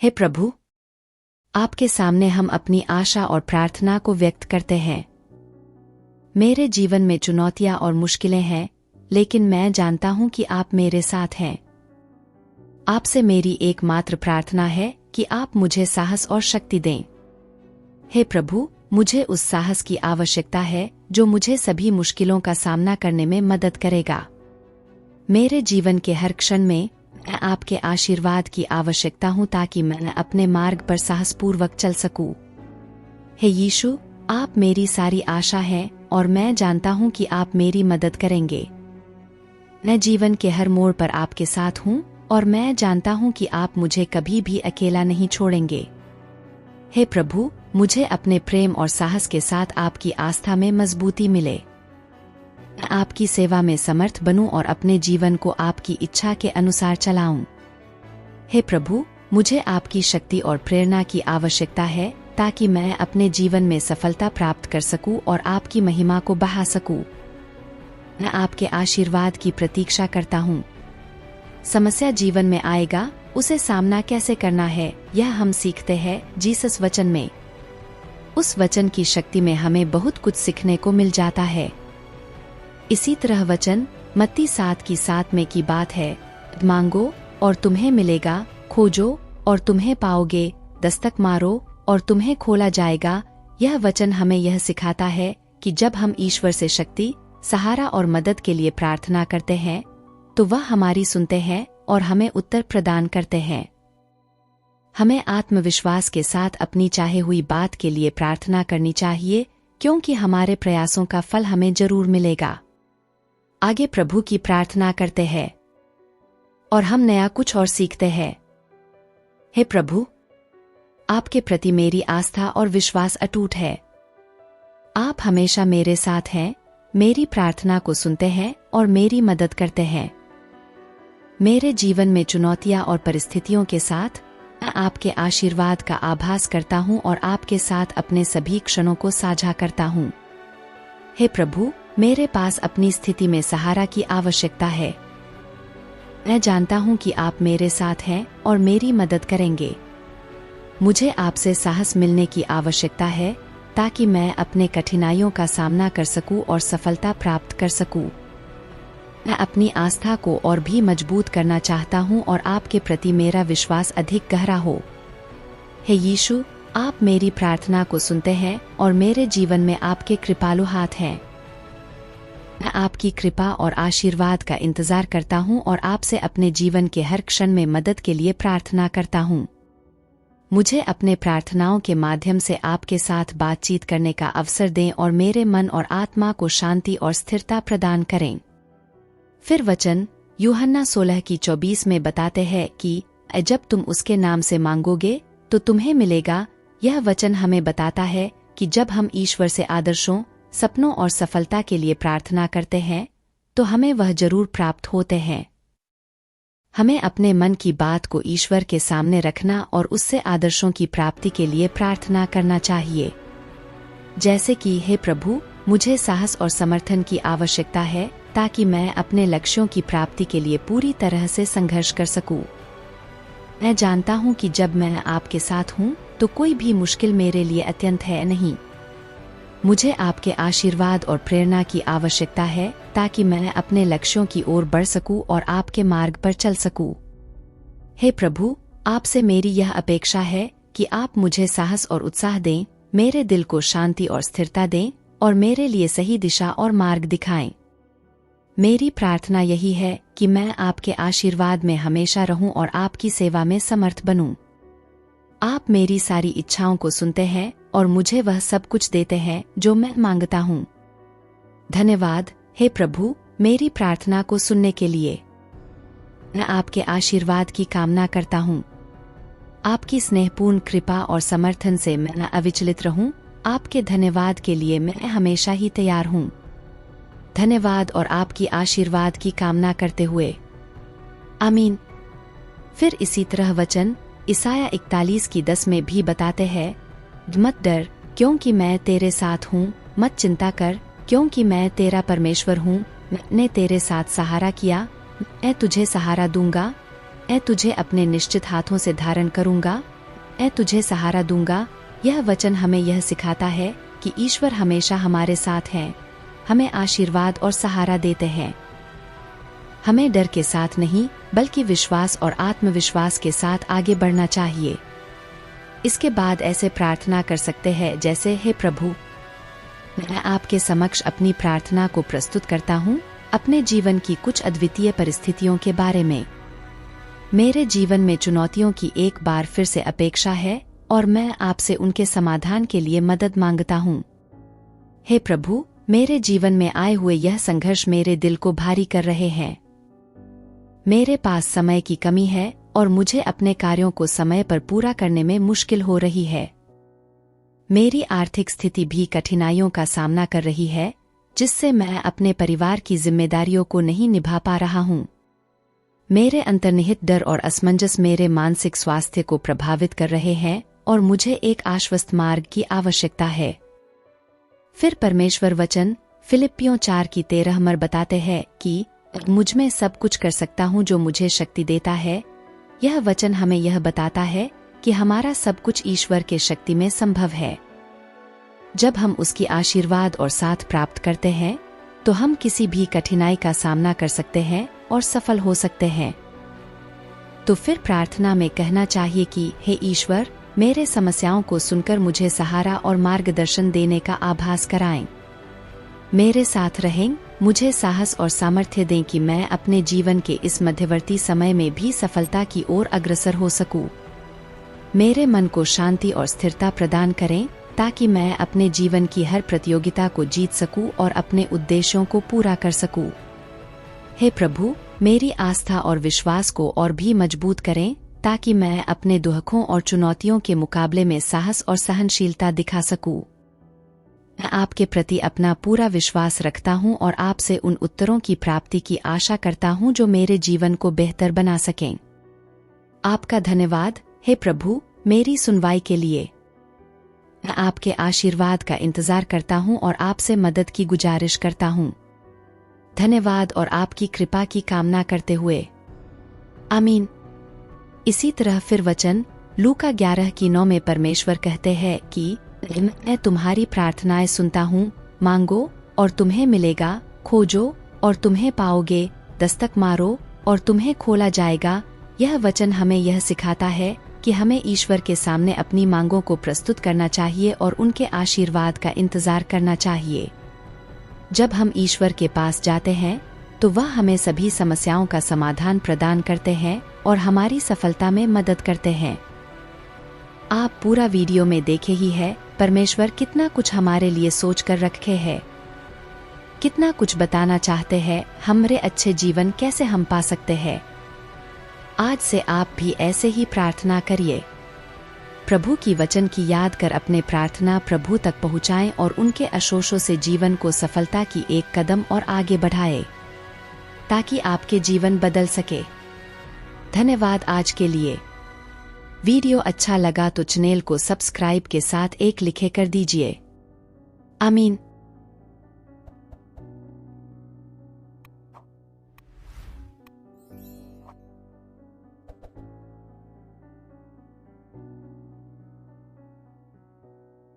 हे प्रभु, आपके सामने हम अपनी आशा और प्रार्थना को व्यक्त करते हैं। मेरे जीवन में चुनौतियां और मुश्किलें हैं, लेकिन मैं जानता हूं कि आप मेरे साथ हैं। आपसे मेरी एकमात्र प्रार्थना है कि आप मुझे साहस और शक्ति दें। हे प्रभु, मुझे उस साहस की आवश्यकता है जो मुझे सभी मुश्किलों का सामना करने में मदद करेगा। मेरे जीवन के हर क्षण में मैं आपके आशीर्वाद की आवश्यकता हूं ताकि मैं अपने मार्ग पर साहसपूर्वक चल सकूं। हे यीशु, आप मेरी सारी आशा हैं और मैं जानता हूं कि आप मेरी मदद करेंगे। मैं जीवन के हर मोड़ पर आपके साथ हूं और मैं जानता हूं कि आप मुझे कभी भी अकेला नहीं छोड़ेंगे। हे प्रभु, मुझे अपने प्रेम और साहस के साथ आपकी आस्था में मजबूती मिले। मैं आपकी सेवा में समर्थ बनूं और अपने जीवन को आपकी इच्छा के अनुसार चलाऊं। हे प्रभु, मुझे आपकी शक्ति और प्रेरणा की आवश्यकता है ताकि मैं अपने जीवन में सफलता प्राप्त कर सकूं और आपकी महिमा को बढ़ा सकूं। मैं आपके आशीर्वाद की प्रतीक्षा करता हूं। समस्या जीवन में आएगा, उसे सामना कैसे करना है यह हम सीखते हैं जीसस वचन में। उस वचन की शक्ति में हमें बहुत कुछ सीखने को मिल जाता है। इसी तरह वचन मत्ती 7:7 में की बात है, मांगो और तुम्हें मिलेगा, खोजो और तुम्हें पाओगे, दस्तक मारो और तुम्हें खोला जाएगा। यह वचन हमें यह सिखाता है कि जब हम ईश्वर से शक्ति, सहारा और मदद के लिए प्रार्थना करते हैं तो वह हमारी सुनते हैं और हमें उत्तर प्रदान करते हैं। हमें आत्मविश्वास के साथ अपनी चाहे हुई बात के लिए प्रार्थना करनी चाहिए, क्योंकि हमारे प्रयासों का फल हमें जरूर मिलेगा। आगे प्रभु की प्रार्थना करते हैं और हम नया कुछ और सीखते हैं। हे प्रभु, आपके प्रति मेरी आस्था और विश्वास अटूट है। आप हमेशा मेरे साथ हैं, मेरी प्रार्थना को सुनते हैं और मेरी मदद करते हैं। मेरे जीवन में चुनौतियां और परिस्थितियों के साथ मैं आपके आशीर्वाद का आभास करता हूं और आपके साथ अपने सभी क्षणों को साझा करता हूं। हे प्रभु, मेरे पास अपनी स्थिति में सहारा की आवश्यकता है। मैं जानता हूं कि आप मेरे साथ हैं और मेरी मदद करेंगे। मुझे आपसे साहस मिलने की आवश्यकता है ताकि मैं अपने कठिनाइयों का सामना कर सकूं और सफलता प्राप्त कर सकूं। मैं अपनी आस्था को और भी मजबूत करना चाहता हूं और आपके प्रति मेरा विश्वास अधिक गहरा हो। हे यीशु, आप मेरी प्रार्थना को सुनते हैं और मेरे जीवन में आपके कृपालु हाथ हैं। मैं आपकी कृपा और आशीर्वाद का इंतजार करता हूं और आपसे अपने जीवन के हर क्षण में मदद के लिए प्रार्थना करता हूं। मुझे अपने प्रार्थनाओं के माध्यम से आपके साथ बातचीत करने का अवसर दें और मेरे मन और आत्मा को शांति और स्थिरता प्रदान करें। फिर वचन यूहन्ना 16:24 में बताते हैं कि जब तुम उसके नाम से मांगोगे तो तुम्हें मिलेगा। यह वचन हमें बताता है कि जब हम ईश्वर से आदर्शों, सपनों और सफलता के लिए प्रार्थना करते हैं तो हमें वह जरूर प्राप्त होते हैं। हमें अपने मन की बात को ईश्वर के सामने रखना और उससे आदर्शों की प्राप्ति के लिए प्रार्थना करना चाहिए। जैसे कि हे प्रभु, मुझे साहस और समर्थन की आवश्यकता है ताकि मैं अपने लक्ष्यों की प्राप्ति के लिए पूरी तरह से संघर्ष कर सकूं। मैं जानता हूं कि जब मैं आपके साथ हूं तो कोई भी मुश्किल मेरे लिए अत्यंत है नहीं। मुझे आपके आशीर्वाद और प्रेरणा की आवश्यकता है ताकि मैं अपने लक्ष्यों की ओर बढ़ सकूं और आपके मार्ग पर चल सकूं। हे प्रभु, आपसे मेरी यह अपेक्षा है कि आप मुझे साहस और उत्साह दें, मेरे दिल को शांति और स्थिरता दें और मेरे लिए सही दिशा और मार्ग दिखाएं। मेरी प्रार्थना यही है कि मैं आपके आशीर्वाद में हमेशा रहूं और आपकी सेवा में समर्थ बनूं। आप मेरी सारी इच्छाओं को सुनते हैं और मुझे वह सब कुछ देते हैं जो मैं मांगता हूं। धन्यवाद हे प्रभु, मेरी प्रार्थना को सुनने के लिए। मैं आपके आशीर्वाद की कामना करता हूं। आपकी स्नेहपूर्ण कृपा और समर्थन से मैं अविचलित रहूं। आपके धन्यवाद के लिए मैं हमेशा ही तैयार हूं। धन्यवाद और आपकी आशीर्वाद की कामना करते हुए आमीन। फिर इसी तरह वचन इसाया 41:10 में भी बताते हैं, मत डर क्योंकि मैं तेरे साथ हूँ, मत चिंता कर क्योंकि मैं तेरा परमेश्वर हूँ। मैंने तेरे साथ सहारा किया, मैं तुझे सहारा दूंगा, मैं तुझे अपने निश्चित हाथों से धारण करूंगा, मैं तुझे सहारा दूंगा। यह वचन हमें यह सिखाता है कि ईश्वर हमेशा हमारे साथ हैं, हमें आशीर्वाद और सहारा देते हैं। हमें डर के साथ नहीं बल्कि विश्वास और आत्मविश्वास के साथ आगे बढ़ना चाहिए। इसके बाद ऐसे प्रार्थना कर सकते हैं जैसे, हे प्रभु, मैं आपके समक्ष अपनी प्रार्थना को प्रस्तुत करता हूँ अपने जीवन की कुछ अद्वितीय परिस्थितियों के बारे में। मेरे जीवन में चुनौतियों की एक बार फिर से अपेक्षा है और मैं आपसे उनके समाधान के लिए मदद मांगता हूँ। हे प्रभु, मेरे जीवन में आए हुए यह संघर्ष मेरे दिल को भारी कर रहे हैं। मेरे पास समय की कमी है और मुझे अपने कार्यों को समय पर पूरा करने में मुश्किल हो रही है। मेरी आर्थिक स्थिति भी कठिनाइयों का सामना कर रही है, जिससे मैं अपने परिवार की जिम्मेदारियों को नहीं निभा पा रहा हूँ। मेरे अंतर्निहित डर और असमंजस मेरे मानसिक स्वास्थ्य को प्रभावित कर रहे हैं और मुझे एक आश्वस्त मार्ग की आवश्यकता है। फिर परमेश्वर वचन फिलिप्पियों 4:13 बताते हैं कि मुझ में सब कुछ कर सकता हूँ जो मुझे शक्ति देता है। यह वचन हमें यह बताता है कि हमारा सब कुछ ईश्वर के शक्ति में संभव है। जब हम उसकी आशीर्वाद और साथ प्राप्त करते हैं तो हम किसी भी कठिनाई का सामना कर सकते हैं और सफल हो सकते हैं। तो फिर प्रार्थना में कहना चाहिए कि हे ईश्वर, मेरे समस्याओं को सुनकर मुझे सहारा और मार्गदर्शन देने का आभास कराएं। मेरे साथ रहें, मुझे साहस और सामर्थ्य दें कि मैं अपने जीवन के इस मध्यवर्ती समय में भी सफलता की ओर अग्रसर हो सकूं। मेरे मन को शांति और स्थिरता प्रदान करें ताकि मैं अपने जीवन की हर प्रतियोगिता को जीत सकूं और अपने उद्देश्यों को पूरा कर सकूं। हे प्रभु, मेरी आस्था और विश्वास को और भी मजबूत करें ताकि मैं अपने दुखों और चुनौतियों के मुकाबले में साहस और सहनशीलता दिखा सकूं। मैं आपके प्रति अपना पूरा विश्वास रखता हूं और आपसे उन उत्तरों की प्राप्ति की आशा करता हूं जो मेरे जीवन को बेहतर बना सकें। आपका धन्यवाद, हे प्रभु, मेरी सुनवाई के लिए। मैं आपके आशीर्वाद का इंतजार करता हूं और आपसे मदद की गुजारिश करता हूं। धन्यवाद और आपकी कृपा की कामना करते हुए आमीन। इसी तरह फिर वचन लूका 11:9 में परमेश्वर कहते हैं कि मैं तुम्हारी प्रार्थनाएं सुनता हूँ, मांगो और तुम्हें मिलेगा, खोजो और तुम्हें पाओगे, दस्तक मारो और तुम्हें खोला जाएगा। यह वचन हमें यह सिखाता है कि हमें ईश्वर के सामने अपनी मांगों को प्रस्तुत करना चाहिए और उनके आशीर्वाद का इंतजार करना चाहिए। जब हम ईश्वर के पास जाते हैं तो वह हमें सभी समस्याओं का समाधान प्रदान करते हैं और हमारी सफलता में मदद करते हैं। आप पूरा वीडियो में देखे ही है परमेश्वर कितना कुछ हमारे लिए सोच कर रखे है, कितना कुछ बताना चाहते हैं, हमारे अच्छे जीवन कैसे हम पा सकते हैं। आज से आप भी ऐसे ही प्रार्थना करिए। प्रभु की वचन की याद कर अपने प्रार्थना प्रभु तक पहुँचाएं और उनके आशीषों से जीवन को सफलता की एक कदम और आगे बढ़ाएं ताकि आपके जीवन बदल सके। धन्यवाद आज के लिए। वीडियो अच्छा लगा तो चैनल को सब्सक्राइब के साथ एक लिखे कर दीजिए। आमीन।